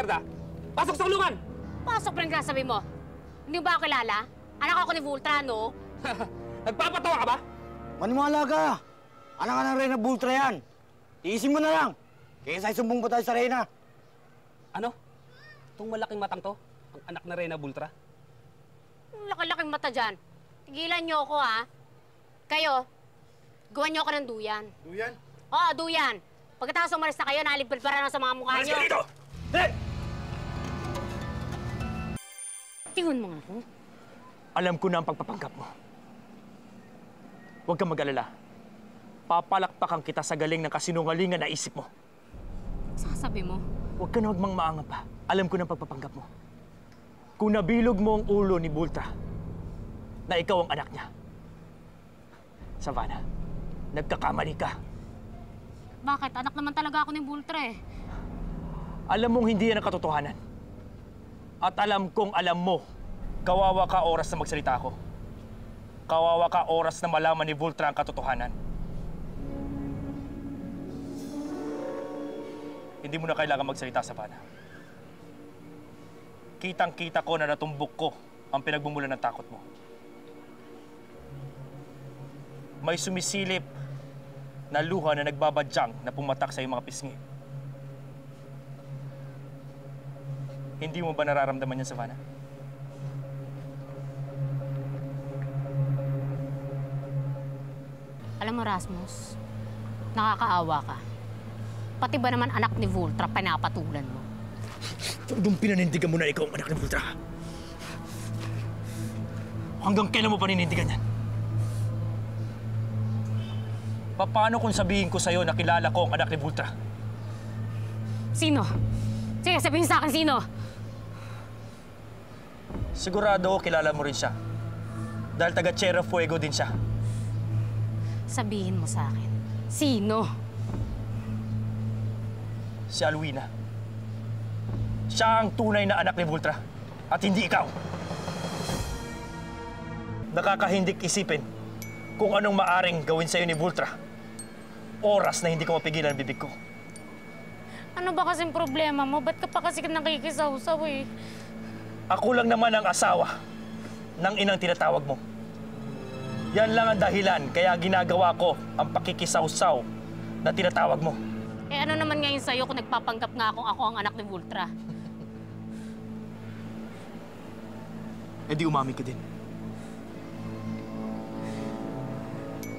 merda! Pasok sa kulungan! Pasok pa rin sabi mo. Hindi mo ba ako kilala? Anak ako ni Vultra, no? Nagpapatawa ka ba? Maniwala ka! Anak ka ng Reyna Vultra yan! Tiisin mo na lang! Kaysa isumbong pa tayo sa Reyna. Ano? Itong malaking matang to? Ang anak na Reyna Vultra? Laki-laking mata dyan. Tigilan niyo ako, ha? Kayo, gawan niyo ako ng duyan. Duyan? Oo, duyan. Pagkatapos umalis na kayo, nalipad-para na sa mga mukha niyo. Dito! Dali! Tingnan mo nga ako. Alam ko na ang pagpapanggap mo. Huwag kang mag-alala. Papalakpakan kita sa galing ng kasinungalingan na isip mo. Sasabi mo? Huwag ka na magmangmaanga pa. Alam ko na ang pagpapanggap mo. Kung nabilog mo ang ulo ni Vultra na ikaw ang anak niya, Savannah, nagkakamali ka. Bakit? Anak naman talaga ako ni Vultra, eh. Alam mong hindi yan ang katotohanan. At alam kong alam mo, kawawa ka oras na magsalita ako. Kawawa ka oras na malaman ni Vultra ang katotohanan. Hindi mo na kailangan magsalita, Savannah. Kitang-kita ko na natumbok ko ang pinagbumulan ng takot mo. May sumisilip na luha na nagbabadyang na pumatak sa iyong mga pisngi. Hindi mo ba nararamdaman yan, Savannah? Alam mo, Rasmus, nakakaawa ka. Pati ba naman anak ni Vultra, pinapatulan mo? Doon pinanindigan mo na ikaw ang anak ni Vultra. Hanggang kailan mo paninindigan yan? Paano kung sabihin ko sa'yo na kilala ko ang anak ni Vultra? Sino? Sige, sabihin sa akin sino? Sigurado kilala mo rin siya. Dahil taga Tierra Fuego din siya. Sabihin mo sa akin, sino? Si Alwina. Siya ang tunay na anak ni Vultra. At hindi ikaw. Nakakahindik isipin kung anong maaring gawin sa'yo ni Vultra. Oras na hindi ko mapigilan ang bibig ko. Ano ba kasing problema mo? Ba't ka pa kasi nakikisaw-saw, eh? Ako lang naman ang asawa ng inang tinatawag mo. Yan lang ang dahilan kaya ginagawa ko ang pakikisaw-saw na tinatawag mo. Eh ano naman ngayon sa'yo kung nagpapanggap nga akong ako ang anak ni Vultra? Eh di umami ka din.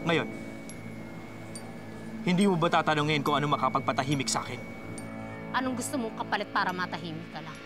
Ngayon, hindi mo ba tatanungin kung ano makapagpatahimik sa akin? Anong gusto mong kapalit para matahimik ka lang?